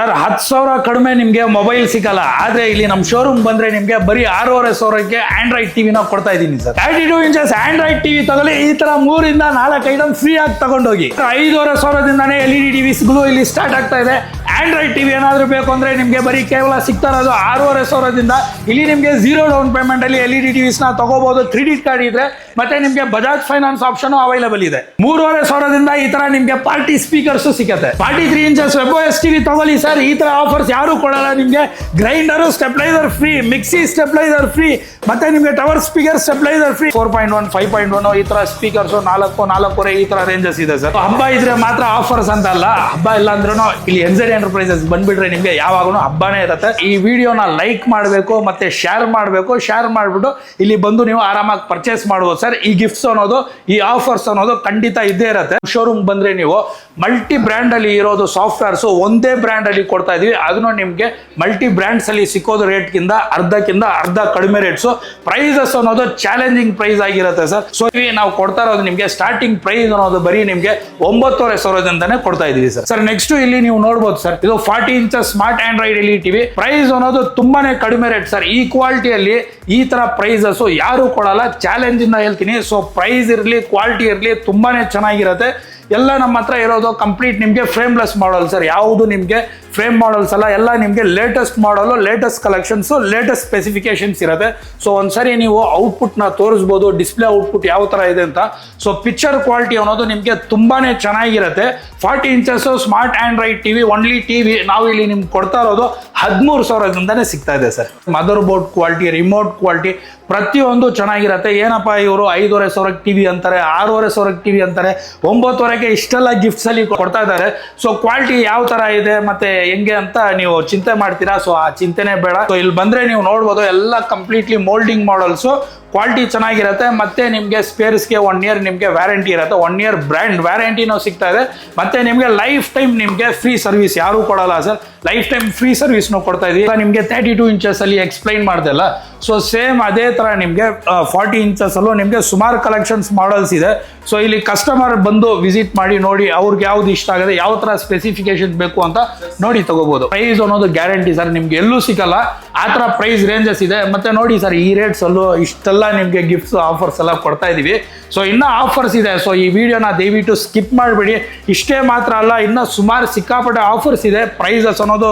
Sir 10,000 ಕಡಿಮೆ ನಿಮಗೆ mobile ಸಿಗಲ್ಲ. ಆದ್ರೆ ಇಲ್ಲಿ ನಮ್ಮ ಶೋರೂಮ್ ಬಂದ್ರೆ ನಿಮಗೆ ಬರೀ 6,500ಕ್ಕೆ ಆಂಡ್ರಾಯ್ಡ್ ಟಿವಿನ ಕೊಡ್ತಾ ಇದ್ದೀನಿ ಸರ್. 32 ಇಂಚಸ್ ಆಂಡ್ರಾಯ್ಡ್ ಟಿವಿ ತಗೊಳ್ಳಿ, ಈ ತರ 3 ಇಂದ 4 ಐಟಮ್ ಫ್ರೀ ಆಗಿ ತಗೊಂಡೋಗಿ. 5,500ದಿಂದಾನೇ LED ಟಿವಿಸ್ಗಳು ಇಲ್ಲಿ ಸ್ಟಾರ್ಟ್ ಆಗ್ತಾ ಇದೆ. ಆಂಡ್ರಾಯ್ಡ್ ಟಿವಿ ಏನಾದ್ರು ಬೇಕು ಅಂದ್ರೆ ನಿಮಗೆ ಬರೀ ಕೇವಲ ಸಿಗ್ತಾ ಇರೋದು 6,500ದಿಂದ. ಇಲ್ಲಿ ನಿಮಗೆ 0 ಡೌನ್ ಪೇಮೆಂಟ್ ಅಲ್ಲಿ LED ಟಿವಿಸ್ ನ ತಗೋಬಹುದು. ಕ್ರೆಡಿಟ್ ಕಾರ್ಡ್ ಇದ್ರೆ ಮತ್ತೆ ನಿಮಗೆ ಬಜಾಜ್ ಫೈನಾನ್ಸ್ ಆಪ್ಷನ್ ಅವೈಲೇಬಲ್ ಇದೆ. 3,500ದಿಂದ ಈ ತರ ನಿಮಗೆ ಪಾರ್ಟಿ ಸ್ಪೀಕರ್ಸ್ ಸಿಗುತ್ತೆ. 43 ಇಂಚಸ್ WebOS ಟಿವಿ ತಗೊಳ್ಳಿ ಸರ್, ಈ ತರ ಆಫರ್ಸ್ ಯಾರು ಕೊಡಲ್ಲ ನಿಮಗೆ. Grinder stabiliser free, mixie stabiliser free, ಮತ್ತೆ ನಿಮಗೆ ಟವರ್ ಸ್ಪೀಕರ್ ಸ್ಟೆಪ್ಲೈಸರ್ ಫ್ರೀ. 4.1 5.1 ಈ ತರ ಸ್ಪೀಕರ್ಸ್ 4.5 ಈ ತರ ರೇಂಜಸ್ ಇದೆ ಸರ್. ಹಬ್ಬ ಇದ್ರೆ ಮಾತ್ರ ಆಫರ್ಸ್ ಅಂತ ಅಲ್ಲ, ಹಬ್ಬ ಇಲ್ಲ ಅಂದ್ರೂ ಇಲ್ಲಿ NZ ಎಂಟರ್ಪ್ರೈಸಸ್ ಬಂದ್ಬಿಟ್ರೆ ನಿಮಗೆ ಯಾವಾಗೂ ಹಬ್ಬನೇ ಇರುತ್ತೆ. ಈ ವಿಡಿಯೋನ ಲೈಕ್ ಮಾಡಬೇಕು ಮತ್ತೆ ಶೇರ್ ಮಾಡಬೇಕು. ಶೇರ್ ಮಾಡಿಬಿಟ್ಟು ಇಲ್ಲಿ ಬಂದು ನೀವು ಆರಾಮಾಗಿ ಪರ್ಚೇಸ್ ಮಾಡಬಹುದು ಸರ್. ಈ ಗಿಫ್ಟ್ಸ್ ಅನ್ನೋದು, ಈ ಆಫರ್ಸ್ ಅನ್ನೋದು ಖಂಡಿತ ಇದ್ದೇ ಇರುತ್ತೆ. ಶೋರೂಮ್ ಬಂದ್ರೆ ನೀವು ಮಲ್ಟಿ ಬ್ರ್ಯಾಂಡ್ ಅಲ್ಲಿ ಇರೋದು ಸಾಫ್ಟ್ವೇರ್ಸ್ ಒಂದೇ ಬ್ರ್ಯಾಂಡ್ ಅಲ್ಲಿ ಕೊಡ್ತಾ ಇದೀವಿ. ಅದನ್ನು ನಿಮ್ಗೆ ಮಲ್ಟಿ ಬ್ರ್ಯಾಂಡ್ಸ್ ಅಲ್ಲಿ ಸಿಕ್ಕೋದು ರೇಟ್ಗಿಂತ ಅರ್ಧ ಕಡಿಮೆ ರೇಟ್ಸ್. ಪ್ರೈಸಸ್ ಅನ್ನೋದು ಚಾಲೆಂಜಿಂಗ್ ಪ್ರೈಸ್ ಆಗಿರುತ್ತೆ ಸರ್. ಸೊ ನಾವು ಕೊಡ್ತಾ ಇರೋದು ನಿಮ್ಗೆ ಸ್ಟಾರ್ಟಿಂಗ್ ಪ್ರೈಸ್ ಅನ್ನೋದು ಬರೀ ನಿಮ್ಗೆ 9,500ದಿಂದಾನೇ ಕೊಡ್ತಾ ಇದೀವಿ ಸರ್. ಸರ್ ನೆಕ್ಸ್ಟ್ ಇಲ್ಲಿ ನೀವು ನೋಡಬಹುದು ಸರ್, ಇದು 40 inches smart android LED TV. Price ಅನ್ನೋದು ತುಂಬಾನೇ ಕಡಿಮೆ ರೇಟ್ ಸರ್. ಈ ಕ್ವಾಲಿಟಿಯಲ್ಲಿ ಈ ತರ ಪ್ರೈಸಸ್ ಯಾರು ಕೊಡಲ್ಲ, ಚಾಲೆಂಜ್ ಇಂದ ಹೇಳ್ತೀನಿ. ಸೊ ಪ್ರೈಸ್ ಇರಲಿ, ಕ್ವಾಲಿಟಿ ಇರಲಿ, ತುಂಬಾನೇ ಚೆನ್ನಾಗಿರುತ್ತೆ. ಎಲ್ಲ ನಮ್ಮ ಹತ್ರ ಇರೋದು ಕಂಪ್ಲೀಟ್ ನಿಮಗೆ ಫ್ರೇಮ್ಲೆಸ್ ಮಾಡಲ್ ಸರ್. ಯಾವುದು ನಿಮಗೆ ಫ್ರೇಮ್ ಮಾಡಲ್ಸ್ ಅಲ್ಲ, ಎಲ್ಲ ನಿಮಗೆ ಲೇಟೆಸ್ಟ್ ಮಾಡಲು, ಲೇಟೆಸ್ಟ್ ಕಲೆಕ್ಷನ್ಸ್, ಲೇಟೆಸ್ಟ್ ಸ್ಪೆಸಿಫಿಕೇಶನ್ಸ್ ಇರುತ್ತೆ. ಸೊ ಒಂದ್ಸರಿ ನೀವು ಔಟ್ಪುಟ್ ನ ತೋರಿಸಬಹುದು, ಡಿಸ್ಪ್ಲೇ ಔಟ್ಪುಟ್ ಯಾವ ತರ ಇದೆ ಅಂತ. ಸೊ ಪಿಕ್ಚರ್ ಕ್ವಾಲಿಟಿ ಅನ್ನೋದು ನಿಮಗೆ ತುಂಬಾನೇ ಚೆನ್ನಾಗಿರುತ್ತೆ. 40 inches smart Android TV, only TV ನಾವು ಇಲ್ಲಿ ನಿಮ್ಗೆ ಕೊಡ್ತಾ ಇರೋದು 13,000ದಿಂದಾನೇ ಸಿಗ್ತಾ ಇದೆ sir. Mother board quality, remote quality ಪ್ರತಿಯೊಂದು ಚೆನ್ನಾಗಿರುತ್ತೆ. ಏನಪ್ಪಾ ಇವರು 5,500 ಟಿವಿ ಅಂತಾರೆ, 6,500 ಟಿವಿ ಅಂತಾರೆ, 9,000ಕ್ಕೆ ಇಷ್ಟೆಲ್ಲ ಗಿಫ್ಟ್ಸ್ ಅಲ್ಲಿ ಕೊಡ್ತಾ ಇದ್ದಾರೆ. ಸೊ ಕ್ವಾಲಿಟಿ ಯಾವ ತರ ಇದೆ ಮತ್ತೆ ಹೆಂಗೆ ಅಂತ ನೀವು ಚಿಂತೆ ಮಾಡ್ತೀರಾ. ಸೊ ಆ ಚಿಂತೆನೆ ಬೇಡ. ಸೊ ಇಲ್ಲಿ ಬಂದ್ರೆ ನೀವು ನೋಡ್ಬೋದು ಎಲ್ಲ ಕಂಪ್ಲೀಟ್ಲಿ ಮೋಲ್ಡಿಂಗ್ ಮಾಡಲ್ಸ್. ಕ್ವಾಲಿಟಿ ಚೆನ್ನಾಗಿರುತ್ತೆ. ಮತ್ತೆ ನಿಮಗೆ ಸ್ಪೇರ್ಸ್ಗೆ 1 ಇಯರ್ ನಿಮಗೆ ವ್ಯಾರಂಟಿ ಇರುತ್ತೆ. 1 ಇಯರ್ ಬ್ರ್ಯಾಂಡ್ ವ್ಯಾರಂಟಿನೂ ಸಿಗ್ತಾ ಇದೆ. ಮತ್ತೆ ನಿಮಗೆ ಲೈಫ್ ಟೈಮ್ ನಿಮಗೆ ಫ್ರೀ ಸರ್ವಿಸ್ ಯಾರು ಕೊಡಲ್ಲ ಸರ್. ಲೈಫ್ ಟೈಮ್ ಫ್ರೀ ಸರ್ವಿಸ್ನು ಕೊಡ್ತಾ ಇದೀವಿ. ನಿಮಗೆ 32 ಇಂಚಸ್ ಅಲ್ಲಿ ಎಕ್ಸ್ಪ್ಲೈನ್ ಮಾಡ್ದಲ್ಲ, ಸೊ ಸೇಮ್ ಅದೇ ತರ ನಿಮಗೆ 40 ಇಂಚಸ್ ಅಲ್ಲೂ ನಿಮಗೆ ಸುಮಾರು ಕಲೆಕ್ಷನ್ಸ್ ಮಾಡಲ್ಸ್ ಇದೆ. ಸೊ ಇಲ್ಲಿ ಕಸ್ಟಮರ್ ಬಂದು ವಿಸಿಟ್ ಮಾಡಿ ನೋಡಿ, ಅವ್ರಿಗೆ ಯಾವ್ದು ಇಷ್ಟ ಆಗಿದೆ, ಯಾವ ತರ ಸ್ಪೆಸಿಫಿಕೇಶನ್ ಬೇಕು ಅಂತ ನೋಡಿ ತಗೋಬಹುದು. ಪ್ರೈಸ್ ಅನ್ನೋದು ಗ್ಯಾರಂಟಿ ಸರ್, ನಿಮ್ಗೆ ಎಲ್ಲೂ ಸಿಗಲ್ಲ ಆ ತರ ಪ್ರೈಸ್ ರೇಂಜಸ್ ಇದೆ. ಮತ್ತೆ ನೋಡಿ ಸರ್, ಈ ರೇಟ್ಸ್ ಅಲ್ಲೂ ಇಷ್ಟೆಲ್ಲ ನಿಮ್ಗೆ ಗಿಫ್ಟ್ಸ್ ಆಫರ್ಸ್ ಎಲ್ಲ ಕೊಡ್ತಾ ಇದೀವಿ. ಸೊ ಇನ್ನ ಆಫರ್ಸ್ ಇದೆ. ಸೊ ಈ ವಿಡಿಯೋನ ದಯವಿಟ್ಟು ಸ್ಕಿಪ್ ಮಾಡಬೇಡಿ. ಇಷ್ಟೇ ಮಾತ್ರ ಅಲ್ಲ, ಇನ್ನ ಸುಮಾರು ಸಿಕ್ಕಾಪಟ್ಟೆ ಆಫರ್ಸ್ ಇದೆ. ಪ್ರೈಸಸ್ ಅನ್ನೋದು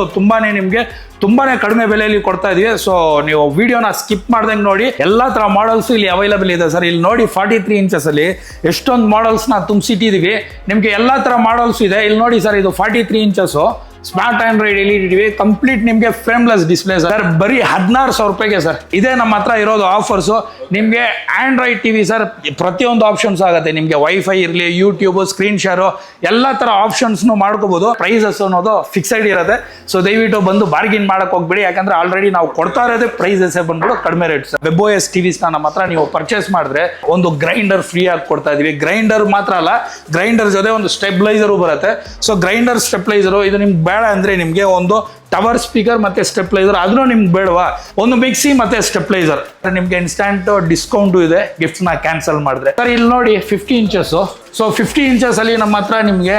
ತುಂಬಾನೇ ಕಡಿಮೆ ಬೆಲೆಯಲ್ಲಿ ಕೊಡ್ತಾ ಇದೀವಿ. ಸೊ ನೀವು ವಿಡಿಯೋನ ಸ್ಕಿಪ್ ಮಾಡ್ದಂಗೆ ನೋಡಿ. ಎಲ್ಲಾ ತರ ಮಾಡಲ್ಸ್ ಇಲ್ಲಿ ಅವೈಲಬಲ್ ಇದೆ ಸರ್. ಇಲ್ಲಿ ನೋಡಿ 43 ಇಂಚಸ್ ಅಲ್ಲಿ ಎಷ್ಟೊಂದು ಮಾಡಲ್ಸ್ ನ ತುಂಬಿಸಿಟ್ಟಿದೀವಿ. ನಿಮ್ಗೆ ಎಲ್ಲಾ ತರ ಮಾಡಲ್ಸ್ ಇದೆ. ಇಲ್ಲಿ ನೋಡಿ ಸರ್, ಇದು 43 inches smart android LED TV complete ನಿಮಗೆ ಫ್ರೇಮ್ಲೆಸ್ ಡಿಸ್ಪ್ಲೇ ಸರ್. ಬರೀ 16,000 ರೂಪಾಯಿಗೆ ಸರ್. ಇದೇ ನಮ್ಮ ಹತ್ರ ಇರೋದು ಆಫರ್ಸ್. ನಿಮಗೆ ಆಂಡ್ರಾಯ್ಡ್ ಟಿವಿ ಸರ್ ಪ್ರತಿಯೊಂದು ಆಪ್ಷನ್ಸ್ ಆಗುತ್ತೆ. ನಿಮಗೆ ವೈಫೈ ಇರಲಿ, ಯೂಟ್ಯೂಬ್, ಸ್ಕ್ರೀನ್ ಶೇರು, ಎಲ್ಲ ತರ ಆಪ್ಷನ್ಸ್ ಮಾಡ್ಕೋಬಹುದು. ಪ್ರೈಸಸ್ ಅನ್ನೋದು ಫಿಕ್ಸೆಡ್ ಇರುತ್ತೆ. ಸೊ ದಯವಿಟ್ಟು ಬಂದು ಬಾರ್ಗಿನ್ ಮಾಡಕ್ ಹೋಗ್ಬೇಡಿ. ಯಾಕಂದ್ರೆ ಆಲ್ರೆಡಿ ನಾವು ಕೊಡ್ತಾ ಇರೋದೇ ಪ್ರೈಸಸ್ ಬಂದ್ಬಿಟ್ಟು ಕಡಿಮೆ ರೇಟ್ ಸರ್. WebOS ಟಿವಿಸ್ ನಮ್ಮ ಹತ್ರ ನೀವು ಪರ್ಚೇಸ್ ಮಾಡಿದ್ರೆ ಒಂದು ಗ್ರೈಂಡರ್ ಫ್ರೀ ಆಗಿ ಕೊಡ್ತಾ ಇದೀವಿ. ಗ್ರೈಂಡರ್ ಮಾತ್ರ ಅಲ್ಲ, ಗ್ರೈಂಡರ್ ಜೊತೆ ಒಂದು ಸ್ಟೆಬ್ಲೈಸರ್ ಬರುತ್ತೆ. ಸೊ ಗ್ರೈಂಡರ್ ಸ್ಟೆಬ್ಲೈಸರ್ ಇದು ನಿಮ್ಗೆ ಬೇಡ ಅಂದ್ರೆ ನಿಮ್ಗೆ ಒಂದು ಟವರ್ ಸ್ಪೀಕರ್ ಮತ್ತೆ ಸ್ಟೆಪ್ಲೈಸರ್ ಅದನ್ನು ನಿಮ್ಗೆ ಬೇಡವಾ, ಒಂದು ಮಿಕ್ಸಿ ಮತ್ತೆ ಸ್ಟೆಪ್ಲೈಸರ್ ನಿಮ್ಗೆ ಇನ್ಸ್ಟಂಟ್ ಡಿಸ್ಕೌಂಟ್ ಇದೆ ಗಿಫ್ಟ್ಸ್ ನ ಕ್ಯಾನ್ಸಲ್ ಮಾಡಿದ್ರೆ ಸರ್. ಇಲ್ಲಿ ನೋಡಿ 50 ಇಂಚಸ್. ಸೊ 50 ಇಂಚಸ್ ಅಲ್ಲಿ ನಮ್ಮ ಹತ್ರ ನಿಮ್ಗೆ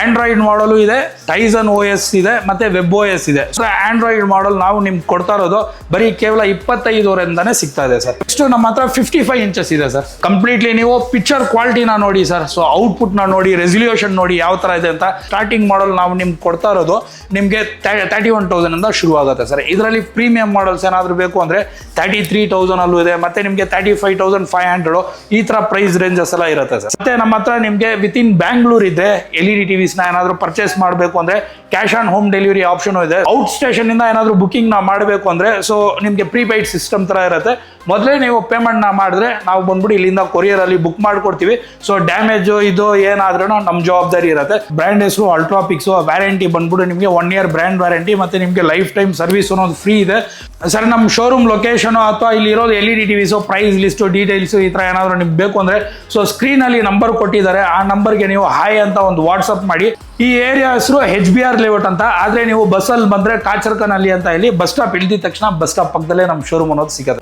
ಆಂಡ್ರಾಯ್ಡ್ ಮಾಡಲು ಇದೆ, ಟೈಸನ್ OS ಇದೆ, ಮತ್ತೆ WebOS ಇದೆ. ಸೊ ಆಂಡ್ರಾಯ್ಡ್ ಮಾಡಲ್ ನಾವು ನಿಮ್ಗೆ ಕೊಡ್ತಾ ಇರೋದು ಬರೀ ಕೇವಲ 25,000ರಿಂದಾನೇ ಸಿಗ್ತಾ ಇದೆ ಸರ್. ನೆಕ್ಸ್ಟ್ ನಮ್ಮ ಹತ್ರ 55 ಇಂಚಸ್ ಇದೆ ಸರ್. ಕಂಪ್ಲೀಟ್ಲಿ ನೀವು ಪಿಕ್ಚರ್ ಕ್ವಾಲಿಟಿನ ನೋಡಿ ಸರ್. ಸೊ ಔಟ್ಪುಟ್ ನ ನೋಡಿ, ರೆಸಲ್ಯೂಷನ್ ನೋಡಿ ಯಾವ ತರ ಇದೆ ಅಂತ. ಸ್ಟಾರ್ಟಿಂಗ್ ಮಾಡಲ್ ನಾವು ನಿಮ್ಗೆ ಕೊಡ್ತಾ ಇರೋದು ನಿಮ್ಗೆ 31,000 ಇಂದ ಶುರು ಆಗುತ್ತೆ ಸರ್. ಇದರಲ್ಲಿ ಪ್ರೀಮಿಯಂ ಮಾಡಲ್ಸ್ ಏನಾದ್ರು ಬೇಕು ಅಂದ್ರೆ 33,000 ಅಲ್ಲೂ ಇದೆ. ಮತ್ತೆ ನಿಮ್ಗೆ 35,500 ಈ ತರ ಪ್ರೈಸ್ ರೇಂಜಸ್ ಎಲ್ಲ ಇರುತ್ತೆ ಸರ್. ಮತ್ತೆ ನಮ್ಮ ಹತ್ರ ನಿಮ್ಗೆ ವಿತ್ ಇನ್ ಬ್ಯಾಂಗ್ಳೂರ್ ಇದೆ. LED ಟಿವಿಸ್ ನ ಏನಾದ್ರು ಪರ್ಚೇಸ್ ಮಾಡಬೇಕು ಅಂದ್ರೆ cash on home delivery option ಇದೆ. ಔಟ್ ಸ್ಟೇಷನ್ ಇಂದ ಏನಾದ್ರು ಬುಕಿಂಗ್ ನ ಮಾಡಬೇಕು ಅಂದ್ರೆ ಸೊ ನಿಮ್ಗೆ ಪ್ರೀಪೇಯ್ಡ್ ಸಿಸ್ಟಮ್ ತರ ಇರುತ್ತೆ. ಮೊದಲೇ ನೀವು ಪೇಮೆಂಟ್ ನ ಮಾಡಿದ್ರೆ ನಾವು ಬಂದ್ಬಿಟ್ಟು ಇಲ್ಲಿಂದ ಕೊರಿಯರ್ ಅಲ್ಲಿ ಬುಕ್ ಮಾಡ್ಕೊಡ್ತೀವಿ. ಸೊ ಡ್ಯಾಮೇಜ್ ಇದು ಏನಾದ್ರೂ ನಮ್ಮ ಜವಾಬ್ದಾರಿ ಇರುತ್ತೆ. ಬ್ರ್ಯಾಂಡ್ ಹೆಸರು ಅಲ್ಟ್ರಾಪಿಕ್ಸ್. ವ್ಯಾರಂಟಿ ಬಂದ್ಬಿಟ್ಟು ನಿಮಗೆ 1 ಇಯರ್ ಬ್ರ್ಯಾಂಡ್ ವ್ಯಾರಂಟಿ, ಮತ್ತೆ ನಿಮಗೆ ಲೈಫ್ ಟೈಮ್ ಸರ್ವಿಸ್ ಅನ್ನೋದು ಫ್ರೀ ಇದೆ ಸರ್. ನಮ್ಮ ಶೋರೂಮ್ ಲೊಕೇಶನ್ ಅಥವಾ ಇಲ್ಲಿ ಇರೋದು LED TVs price list details ಈ ತರ ಏನಾದ್ರು ನಿಮ್ಗೆ ಬೇಕು ಅಂದ್ರೆ ಸೊ ಸ್ಕ್ರೀನ್ ಅಲ್ಲಿ ನಂಬರ್ ಕೊಟ್ಟಿದ್ದಾರೆ. ಆ ನಂಬರ್ಗೆ ನೀವು ಹಾಯ್ ಅಂತ ಒಂದು ವಾಟ್ಸ್ಆಪ್ ಮಾಡಿ. ಈ ಏರಿಯಾ ಹೆಸರು HBR ಲೇಔಟ್ ಅಂತ. ಆದ್ರೆ ನೀವು ಬಸ್ಸಲ್ಲಿ ಬಂದ್ರೆ ಕಾಚರ್ಕನಲ್ಲಿ ಅಂತ ಇಲ್ಲಿ ಬಸ್ ಸ್ಟಾಪ್ ಇಳಿದ ತಕ್ಷಣ ಬಸ್ ಸ್ಟಾಪ್ ಪಕ್ಕದಲ್ಲೇ ನಮ್ಮ ಶೋರೂಮ್ ಅನ್ನೋದು ಸಿಗುತ್ತೆ.